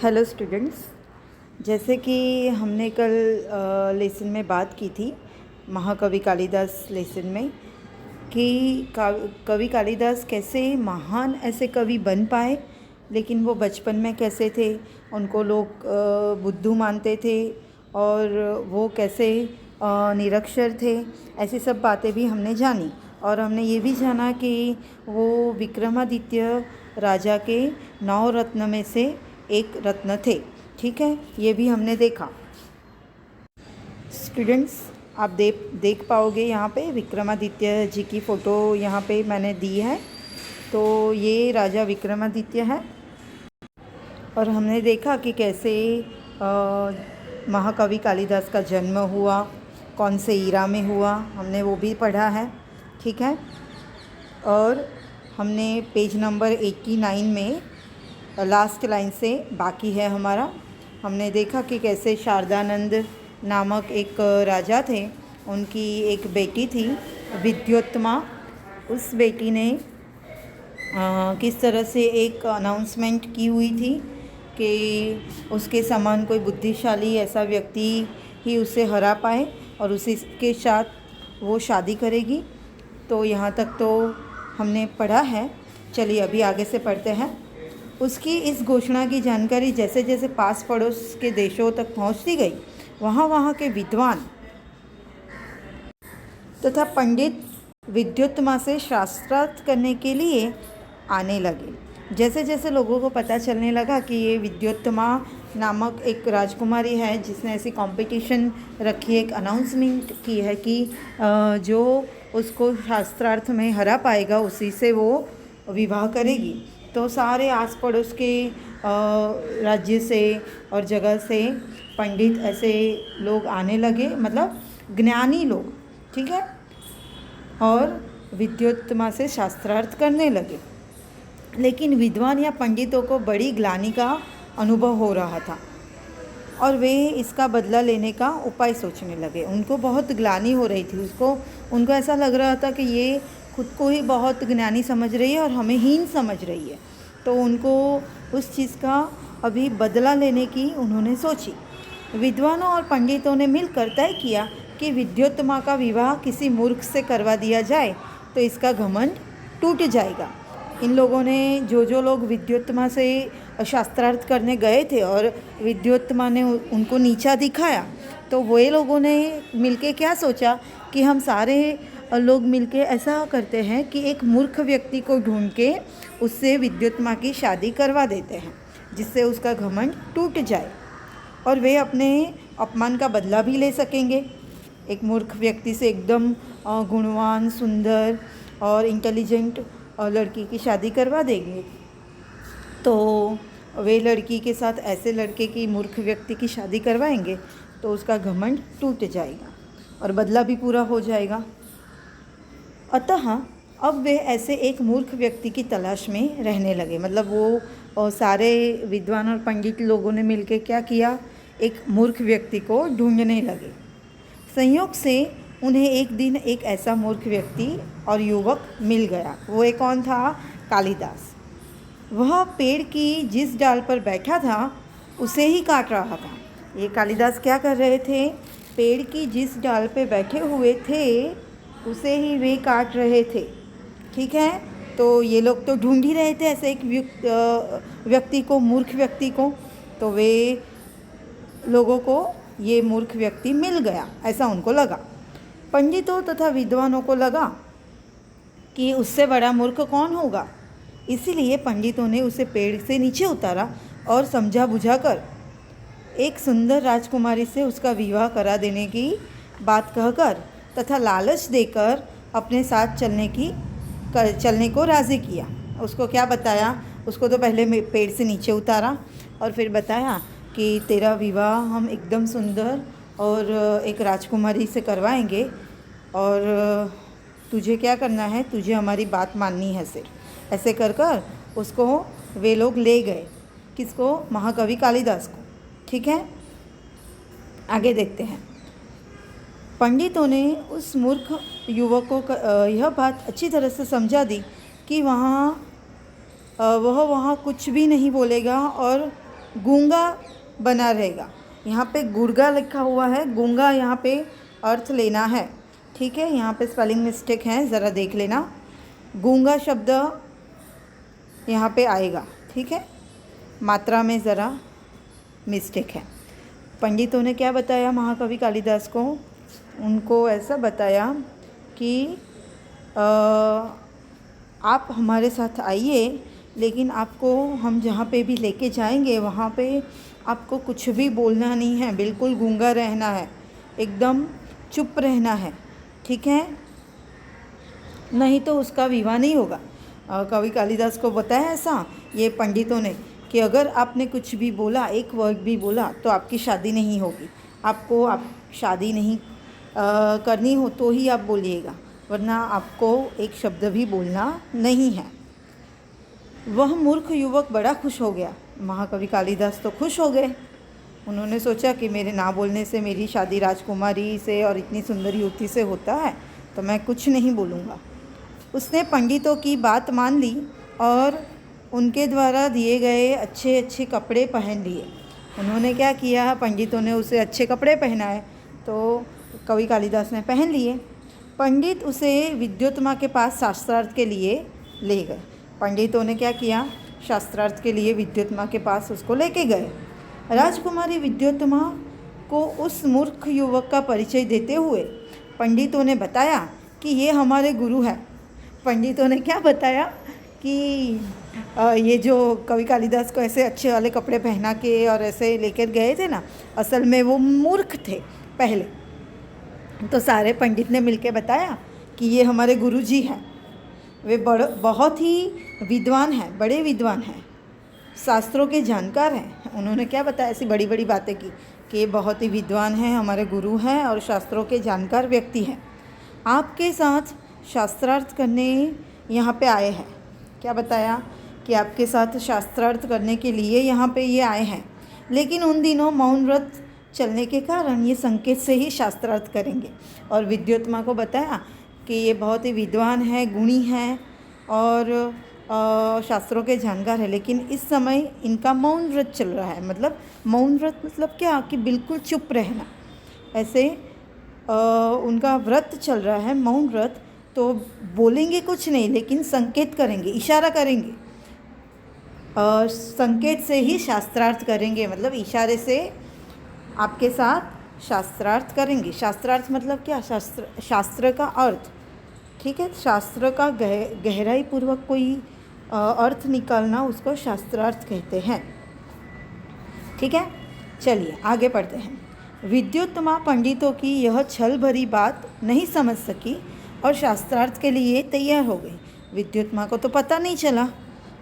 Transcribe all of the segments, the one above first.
Hello students, जैसे कि हमने कल लेसन में बात की थी महाकवि कालिदास लेसन में कि कवि कालिदास कैसे महान ऐसे कवि बन पाए, लेकिन वो बचपन में कैसे थे, उनको लोग बुद्धू मानते थे और वो कैसे निरक्षर थे। ऐसी सब बातें भी हमने जानी और हमने ये भी जाना कि वो विक्रमादित्य राजा के 9 रत्न में से एक रत्न थे। ठीक है, ये भी हमने देखा। स्टूडेंट्स, आप देख पाओगे यहाँ पे विक्रमादित्य जी की फ़ोटो यहाँ पे मैंने दी है। तो ये राजा विक्रमादित्य है और हमने देखा कि कैसे महाकवि कालिदास का जन्म हुआ, कौन से ईरा में हुआ, हमने वो भी पढ़ा है। ठीक है, और हमने पेज नंबर 89 में लास्ट लाइन से बाकी है हमारा। हमने देखा कि कैसे शारदानंद नामक एक राजा थे, उनकी एक बेटी थी विद्योत्तमा। उस बेटी ने किस तरह से एक अनाउंसमेंट की हुई थी कि उसके समान कोई बुद्धिशाली ऐसा व्यक्ति ही उसे हरा पाए और उसी के साथ वो शादी करेगी। तो यहाँ तक तो हमने पढ़ा है। चलिए अभी आगे से पढ़ते हैं। उसकी इस घोषणा की जानकारी जैसे जैसे पास पड़ोस के देशों तक पहुंचती गई, वहाँ के विद्वान तथा पंडित विद्योत्तमा से शास्त्रार्थ करने के लिए आने लगे। जैसे जैसे लोगों को पता चलने लगा कि ये विद्योत्तमा नामक एक राजकुमारी है जिसने ऐसी कंपटीशन रखी, एक अनाउंसमेंट की है कि जो उसको शास्त्रार्थ में हरा पाएगा उसी से वो विवाह करेगी। तो सारे आस पड़ोस के राज्य से और जगह से पंडित ऐसे लोग आने लगे, मतलब ज्ञानी लोग। ठीक है, और विद्योत्तमा से शास्त्रार्थ करने लगे। लेकिन विद्वान या पंडितों को बड़ी ग्लानि का अनुभव हो रहा था और वे इसका बदला लेने का उपाय सोचने लगे। उनको बहुत ग्लानि हो रही थी, उनको ऐसा लग रहा था कि ये खुद को ही बहुत ज्ञानी समझ रही है और हमें हीन समझ रही है। तो उनको उस चीज़ का अभी बदला लेने की उन्होंने सोची। विद्वानों और पंडितों ने मिलकर तय किया कि विद्योत्तमा का विवाह किसी मूर्ख से करवा दिया जाए तो इसका घमंड टूट जाएगा। इन लोगों ने जो लोग विद्योत्तमा से शास्त्रार्थ करने गए थे और विद्योत्तमा ने उनको नीचा दिखाया, तो वे लोगों ने मिलके क्या सोचा कि हम सारे लोग मिलके ऐसा करते हैं कि एक मूर्ख व्यक्ति को ढूंढ के उससे विद्योत्तमा की शादी करवा देते हैं, जिससे उसका घमंड टूट जाए और वे अपने अपमान का बदला भी ले सकेंगे। एक मूर्ख व्यक्ति से एकदम गुणवान, सुंदर और इंटेलिजेंट लड़की की शादी करवा देंगे तो वे लड़की के साथ ऐसे लड़के की मूर्ख व्यक्ति की शादी करवाएंगे तो उसका घमंड टूट जाएगा और बदला भी पूरा हो जाएगा। अतः अब वे ऐसे एक मूर्ख व्यक्ति की तलाश में रहने लगे। मतलब वो सारे विद्वान और पंडित लोगों ने मिलकर क्या किया, एक मूर्ख व्यक्ति को ढूंढने लगे। संयोग से उन्हें एक दिन एक ऐसा मूर्ख व्यक्ति और युवक मिल गया। वो एक कौन था? कालिदास। वह पेड़ की जिस डाल पर बैठा था उसे ही काट रहा था। ये कालिदास क्या कर रहे थे? पेड़ की जिस डाल पे बैठे हुए थे उसे ही वे काट रहे थे। ठीक है, तो ये लोग तो ढूंढ ही रहे थे ऐसे एक व्यक्ति को, मूर्ख व्यक्ति को। तो वे लोगों को ये मूर्ख व्यक्ति मिल गया, ऐसा उनको लगा। पंडितों तथा विद्वानों को लगा कि उससे बड़ा मूर्ख कौन होगा। इसीलिए पंडितों ने उसे पेड़ से नीचे उतारा और समझा बुझाकर एक सुंदर राजकुमारी से उसका विवाह करा देने की बात कहकर तथा लालच देकर अपने साथ चलने को राज़ी किया। उसको क्या बताया? उसको तो पहले पेड़ से नीचे उतारा और फिर बताया कि तेरा विवाह हम एकदम सुंदर और एक राजकुमारी से करवाएंगे और तुझे क्या करना है, तुझे हमारी बात माननी है सिर्फ। ऐसे कर कर उसको वे लोग ले गए। किसको? महाकवि कालिदास को। ठीक है, आगे देखते हैं। पंडितों ने उस मूर्ख युवक को यह बात अच्छी तरह से समझा दी कि वह वहाँ कुछ भी नहीं बोलेगा और गूंगा बना रहेगा। यहाँ पे गुड़गा लिखा हुआ है, गूंगा यहाँ पे अर्थ लेना है। ठीक है, यहाँ पे स्पेलिंग मिस्टेक है, ज़रा देख लेना। गूंगा शब्द यहाँ पे आएगा। ठीक है, मात्रा में ज़रा मिस्टेक है। पंडितों ने क्या बताया महाकवि कालिदास को? उनको ऐसा बताया कि आप हमारे साथ आइए, लेकिन आपको हम जहाँ पे भी लेके जाएंगे वहाँ पे आपको कुछ भी बोलना नहीं है, बिल्कुल गूंगा रहना है, एकदम चुप रहना है। ठीक है, नहीं तो उसका विवाह नहीं होगा। कवि कालिदास को बताया ऐसा ये पंडितों ने कि अगर आपने कुछ भी बोला, एक वर्ड भी बोला, तो आपकी शादी नहीं होगी। आपको आप शादी नहीं करनी हो तो ही आप बोलिएगा, वरना आपको एक शब्द भी बोलना नहीं है। वह मूर्ख युवक बड़ा खुश हो गया। महाकवि कालिदास तो खुश हो गए। उन्होंने सोचा कि मेरे ना बोलने से मेरी शादी राजकुमारी से और इतनी सुंदर युवती से होता है, तो मैं कुछ नहीं बोलूँगा। उसने पंडितों की बात मान ली और उनके द्वारा दिए गए अच्छे अच्छे कपड़े पहन लिए। उन्होंने क्या किया, पंडितों ने उसे अच्छे कपड़े पहनाए, तो कवि कालिदास ने पहन लिए। पंडित उसे विद्योत्तमा के पास शास्त्रार्थ के लिए ले गए। पंडितों ने क्या किया, शास्त्रार्थ के लिए विद्योत्तमा के पास उसको लेके गए। राजकुमारी विद्योत्तमा को उस मूर्ख युवक का परिचय देते हुए पंडितों ने बताया कि ये हमारे गुरु हैं। पंडितों ने क्या बताया कि ये जो कवि कालिदास को ऐसे अच्छे वाले कपड़े पहना के और ऐसे लेकर गए थे ना, असल में वो मूर्ख थे पहले। तो सारे पंडित ने मिलके बताया कि ये हमारे गुरुजी हैं, वे बहुत ही विद्वान हैं, बड़े विद्वान हैं, शास्त्रों के जानकार हैं। उन्होंने क्या बताया, ऐसी बड़ी बड़ी बातें की कि ये बहुत ही विद्वान हैं, हमारे गुरु हैं और शास्त्रों के जानकार व्यक्ति हैं। आपके साथ शास्त्रार्थ करने यहाँ पे आए हैं। क्या बताया कि आपके साथ शास्त्रार्थ करने के लिए यहाँ पे ये आए हैं, लेकिन उन दिनों मौन व्रत चलने के कारण ये संकेत से ही शास्त्रार्थ करेंगे। और विद्योत्तमा को बताया कि ये बहुत ही विद्वान है, गुणी हैं और शास्त्रों के जानकार है, लेकिन इस समय इनका मौन व्रत चल रहा है। मतलब मौन व्रत मतलब क्या, कि बिल्कुल चुप रहना, ऐसे उनका व्रत चल रहा है, मौन व्रत। तो बोलेंगे कुछ नहीं, लेकिन संकेत करेंगे, इशारा करेंगे, संकेत से ही शास्त्रार्थ करेंगे। मतलब इशारे से आपके साथ शास्त्रार्थ करेंगे। शास्त्रार्थ मतलब क्या, शास्त्र का अर्थ। ठीक है, शास्त्र का गहराई पूर्वक कोई अर्थ निकालना, उसको शास्त्रार्थ कहते हैं। ठीक है, चलिए आगे पढ़ते हैं। विद्योत्तमा पंडितों की यह छल भरी बात नहीं समझ सकी और शास्त्रार्थ के लिए तैयार हो गई। विद्योत्तमा को तो पता नहीं चला,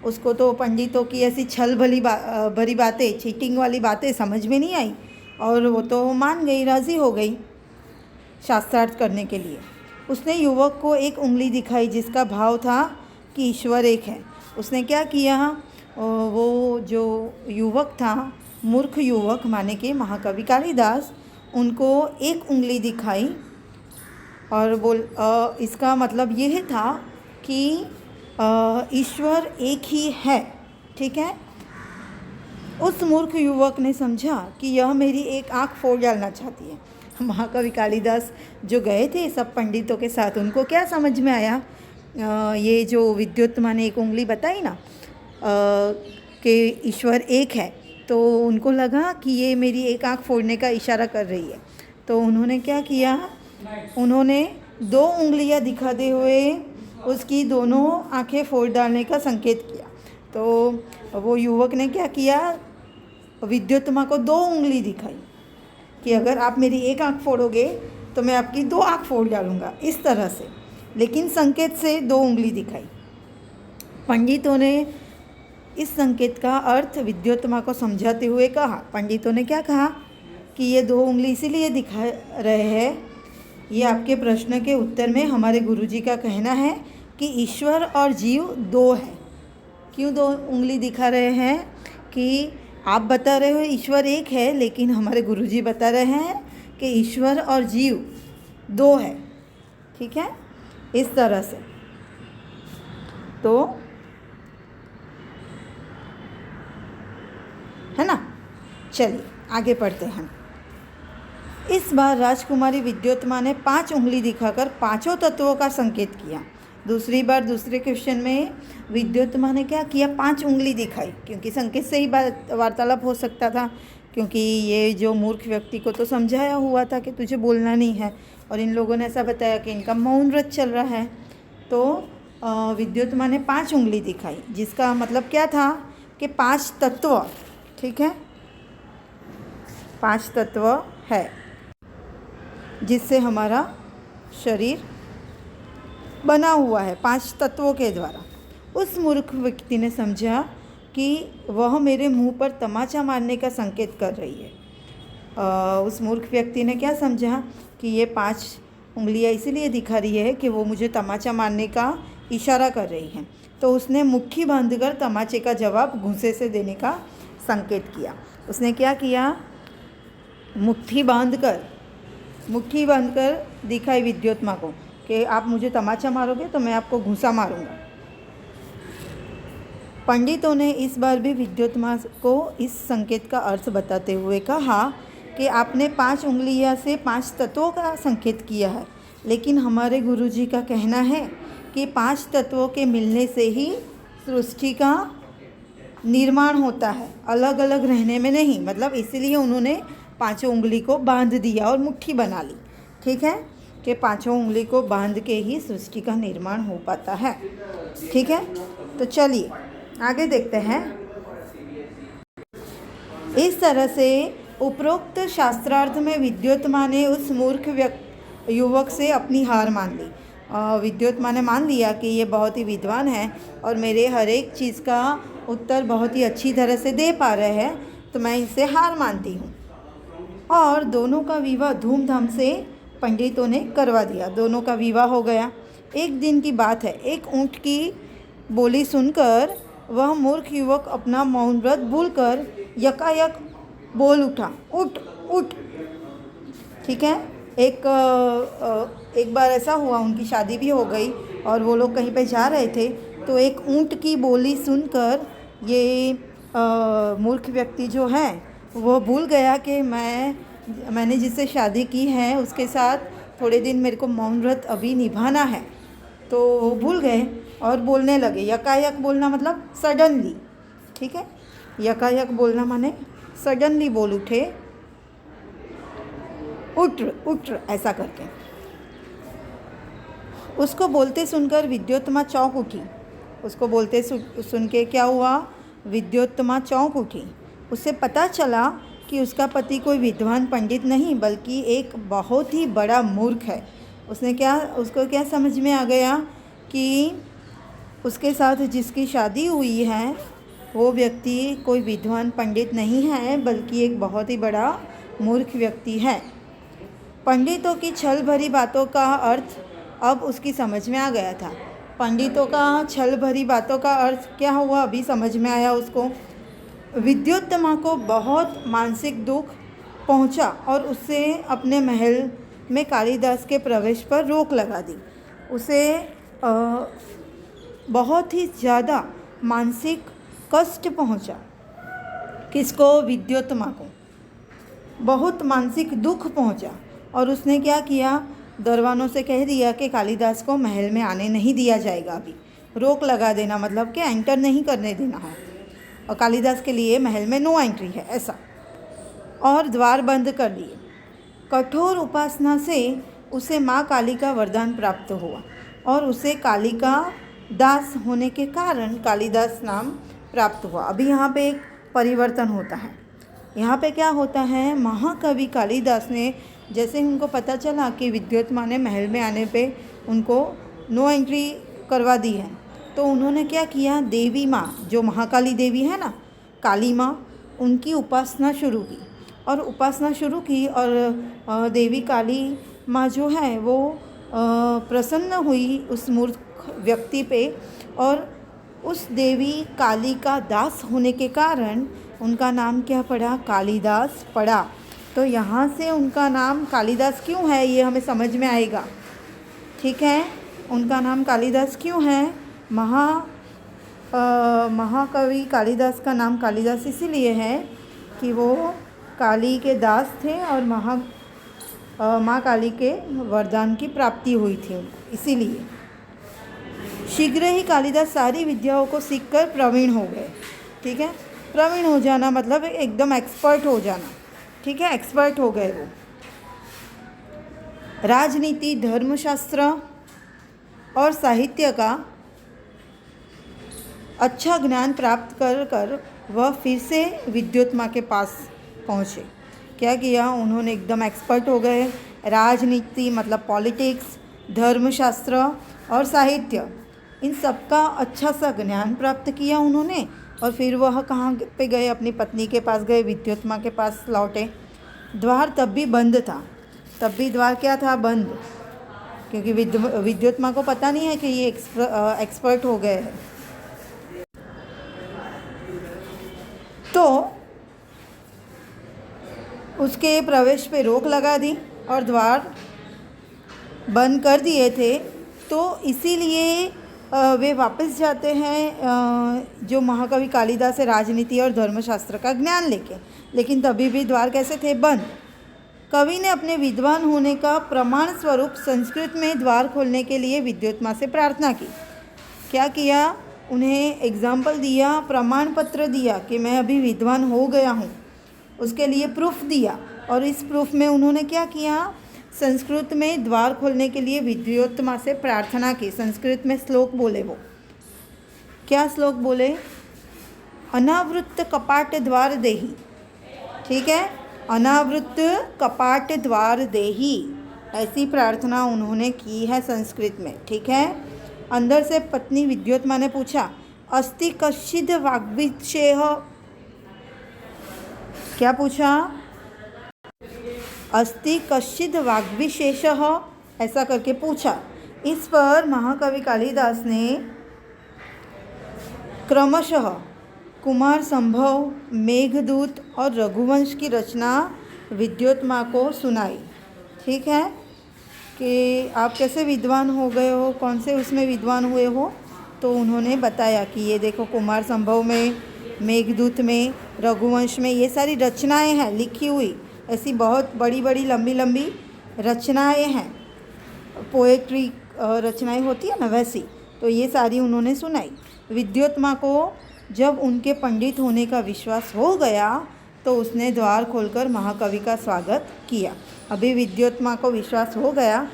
उसको तो पंडितों की ऐसी छल भरी बातें, चीटिंग वाली बातें समझ में नहीं आई और वो तो मान गई, राज़ी हो गई शास्त्रार्थ करने के लिए। उसने युवक को एक उंगली दिखाई जिसका भाव था कि ईश्वर एक है। उसने क्या किया, वो जो युवक था, मूर्ख युवक माने के महाकवि कालिदास, उनको एक उंगली दिखाई और इसका मतलब यह था कि ईश्वर एक ही है। ठीक है, उस मूर्ख युवक ने समझा कि यह मेरी एक आँख फोड़ डालना चाहती है। महाकवि कालिदास जो गए थे सब पंडितों के साथ, उनको क्या समझ में आया, ये जो विद्योत्तमा ने एक उंगली बताई ना कि ईश्वर एक है, तो उनको लगा कि ये मेरी एक आँख फोड़ने का इशारा कर रही है। तो उन्होंने क्या किया, उन्होंने दो उंगलियां दिखाते हुए उसकी दोनों आंखें फोड़ डालने का संकेत किया। तो वो युवक ने क्या किया, विद्योत्तमा को दो उंगली दिखाई कि अगर आप मेरी एक आंख फोड़ोगे तो मैं आपकी दो आंख फोड़ डालूँगा, इस तरह से, लेकिन संकेत से दो उंगली दिखाई। पंडितों ने इस संकेत का अर्थ विद्योत्तमा को समझाते हुए कहा। पंडितों ने क्या कहा कि ये दो उंगली इसीलिए दिखा रहे हैं, ये आपके प्रश्न के उत्तर में हमारे गुरुजी का कहना है कि ईश्वर और जीव दो है। क्यों दो उंगली दिखा रहे हैं, कि आप बता रहे हो ईश्वर एक है, लेकिन हमारे गुरुजी बता रहे हैं कि ईश्वर और जीव दो है। ठीक है, इस तरह से। तो है ना। चलिए आगे पढ़ते हैं। इस बार राजकुमारी विद्योत्मा ने 5 उंगली दिखाकर 5 तत्वों का संकेत किया। दूसरी बार दूसरे क्वेश्चन में विद्योत्मा ने क्या किया, 5 उंगली दिखाई, क्योंकि संकेत से ही बात वार्तालाप हो सकता था, क्योंकि ये जो मूर्ख व्यक्ति को तो समझाया हुआ था कि तुझे बोलना नहीं है, और इन लोगों ने ऐसा बताया कि इनका मौन व्रत चल रहा है। तो विद्योत्मा ने 5 उंगली दिखाई, जिसका मतलब क्या था कि 5 तत्व, ठीक है, 5 तत्व है जिससे हमारा शरीर बना हुआ है, 5 तत्वों के द्वारा। उस मूर्ख व्यक्ति ने समझा कि वह मेरे मुंह पर तमाचा मारने का संकेत कर रही है। उस मूर्ख व्यक्ति ने क्या समझा कि ये 5 उंगलियां इसीलिए दिखा रही है कि वो मुझे तमाचा मारने का इशारा कर रही हैं। तो उसने मुट्ठी बांधकर तमाचे का जवाब घूंसे से देने का संकेत किया। उसने क्या किया, मुट्ठी बांधकर दिखाई विद्योत्मा को कि आप मुझे तमाचा मारोगे तो मैं आपको घूंसा मारूंगा। पंडितों ने इस बार भी विद्योत्मा को इस संकेत का अर्थ बताते हुए कहा कि आपने 5 उंगलियां से 5 तत्वों का संकेत किया है, लेकिन हमारे गुरुजी का कहना है कि 5 तत्वों के मिलने से ही सृष्टि का निर्माण होता है, अलग अलग रहने में नहीं। मतलब इसीलिए उन्होंने 5 उंगली को बांध दिया और मुट्ठी बना ली, ठीक है, कि 5 उंगली को बांध के ही सृष्टि का निर्माण हो पाता है, ठीक है। तो चलिए आगे देखते हैं। इस तरह से उपरोक्त शास्त्रार्थ में विद्योत्मा ने उस मूर्ख युवक से अपनी हार मान ली। विद्योत्मा ने मान लिया कि ये बहुत ही विद्वान है और मेरे हर एक चीज़ का उत्तर बहुत ही अच्छी तरह से दे पा रहे हैं, तो मैं इसे हार मानती हूँ। और दोनों का विवाह धूमधाम से पंडितों ने करवा दिया। दोनों का विवाह हो गया। एक दिन की बात है, एक ऊँट की बोली सुनकर वह मूर्ख युवक अपना मौन व्रत भूलकर यकायक बोल उठा, उठ उठ, ठीक है। एक बार ऐसा हुआ, उनकी शादी भी हो गई और वो लोग कहीं पे जा रहे थे, तो एक ऊँट की बोली सुनकर ये मूर्ख व्यक्ति जो है वो भूल गया कि मैंने जिससे शादी की है उसके साथ थोड़े दिन मेरे को मौन व्रत अभी निभाना है। तो वो भूल गए और बोलने लगे। यकायक बोलना मतलब सडनली, ठीक है। यकायक बोलना माने सडनली बोल उठे, उठ उठ ऐसा करके। उसको बोलते सुनकर विद्योत्मा चौंक उठी। उसको बोलते सुन के क्या हुआ, विद्योत्मा चौंक उठी। उसे पता चला कि उसका पति कोई विद्वान पंडित नहीं बल्कि एक बहुत ही बड़ा मूर्ख है। उसको क्या समझ में आ गया कि उसके साथ जिसकी शादी हुई है वो व्यक्ति कोई विद्वान पंडित नहीं है बल्कि एक बहुत ही बड़ा मूर्ख व्यक्ति है। पंडितों की छल भरी बातों का अर्थ अब उसकी समझ में आ गया था। पंडितों का छल भरी बातों का अर्थ क्या हुआ अभी समझ में आया उसको। विद्योत्तमा को बहुत मानसिक दुख पहुंचा और उससे अपने महल में कालिदास के प्रवेश पर रोक लगा दी। उसे बहुत ही ज़्यादा मानसिक कष्ट पहुंचा। किसको? विद्योत्तमा को बहुत मानसिक दुख पहुंचा और उसने क्या किया, दरबानों से कह दिया कि कालिदास को महल में आने नहीं दिया जाएगा। अभी रोक लगा देना मतलब कि एंटर नहीं करने देना है और कालिदास के लिए महल में नो एंट्री है ऐसा, और द्वार बंद कर दिए। कठोर उपासना से उसे माँ काली का वरदान प्राप्त हुआ और उसे काली का दास होने के कारण कालिदास नाम प्राप्त हुआ। अभी यहाँ पे एक परिवर्तन होता है। यहाँ पे क्या होता है, महाकवि कालिदास ने जैसे उनको पता चला कि विद्योत्मा ने महल में आने पे उनको नो एंट्री करवा दी है, तो उन्होंने क्या किया, देवी माँ जो महाकाली देवी है ना, काली माँ, उनकी उपासना शुरू की और देवी काली माँ जो है वो प्रसन्न हुई उस मूर्ख व्यक्ति पे और उस देवी काली का दास होने के कारण उनका नाम क्या पड़ा, कालिदास पड़ा। तो यहाँ से उनका नाम कालिदास क्यों है ये हमें समझ में आएगा, ठीक है। उनका नाम कालिदास क्यों है, महाकवि कालिदास का नाम कालिदास इसीलिए है कि वो काली के दास थे और माँ काली के वरदान की प्राप्ति हुई थी उनको, इसीलिए। शीघ्र ही कालिदास सारी विद्याओं को सीखकर प्रवीण हो गए। ठीक है, प्रवीण हो जाना मतलब एकदम एक्सपर्ट हो जाना। ठीक है, एक्सपर्ट हो गए वो। राजनीति, धर्मशास्त्र और साहित्य का अच्छा ज्ञान प्राप्त कर वह फिर से विद्योत्मा के पास पहुँचे। क्या किया उन्होंने? एकदम एक्सपर्ट हो गए। राजनीति मतलब पॉलिटिक्स, धर्मशास्त्र और साहित्य, इन सब का अच्छा सा ज्ञान प्राप्त किया उन्होंने। और फिर वह कहाँ पे गए? अपनी पत्नी के पास गए, विद्योत्मा के पास लौटे। द्वार तब भी बंद था, तब भी द्वार क्या था? बंद, क्योंकि विद्योत्मा को पता नहीं है कि ये एक्सपर्ट हो गए हैं। तो उसके प्रवेश पे रोक लगा दी और द्वार बंद कर दिए थे। तो इसीलिए वे वापस जाते हैं जो महाकवि कालिदास है, राजनीति और धर्मशास्त्र का ज्ञान लेके। लेकिन तभी भी द्वार कैसे थे? बंद। कवि ने अपने विद्वान होने का प्रमाण स्वरूप संस्कृत में द्वार खोलने के लिए विद्योत्मा से प्रार्थना की। क्या किया? उन्हें एग्जाम्पल दिया, प्रमाण पत्र दिया कि मैं अभी विद्वान हो गया हूँ, उसके लिए प्रूफ दिया। और इस प्रूफ में उन्होंने क्या किया? संस्कृत में द्वार खोलने के लिए विद्योत्मा से प्रार्थना की। संस्कृत में श्लोक बोले वो। क्या श्लोक बोले? अनावृत्त कपाट द्वार देहि। ठीक है, अनावृत्त कपाट द्वार देहि, ऐसी प्रार्थना उन्होंने की है संस्कृत में। ठीक है। अंदर से पत्नी विद्योत्मा ने पूछा, अस्ति कश्चिद् वाग्विशेष। क्या पूछा? अस्ति कश्चिद् वाग्विशेषः, ऐसा करके पूछा। इस पर महाकवि कालिदास ने क्रमशः कुमार संभव, मेघदूत और रघुवंश की रचना विद्योत्मा को सुनाई। ठीक है, कि आप कैसे विद्वान हो गए हो, कौन से उसमें विद्वान हुए हो। तो उन्होंने बताया कि ये देखो, कुमार संभव में, मेघदूत में, रघुवंश में ये सारी रचनाएं हैं लिखी हुई। ऐसी बहुत बड़ी बड़ी लंबी लंबी रचनाएं हैं, पोएट्री रचनाएं होती है ना, वैसी। तो ये सारी उन्होंने सुनाई। विद्योत्मा को जब उनके पंडित होने का विश्वास हो गया तो उसने द्वार खोलकर महाकवि का स्वागत किया। अभी विद्योत्मा को विश्वास हो गया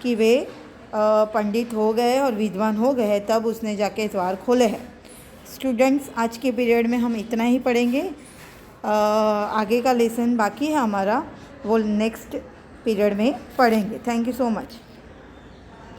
कि वे पंडित हो गए और विद्वान हो गए, तब उसने जाके द्वार खोले हैं। स्टूडेंट्स, आज के पीरियड में हम इतना ही पढ़ेंगे। आगे का लेसन बाकी है हमारा, वो नेक्स्ट पीरियड में पढ़ेंगे। Thank you so much.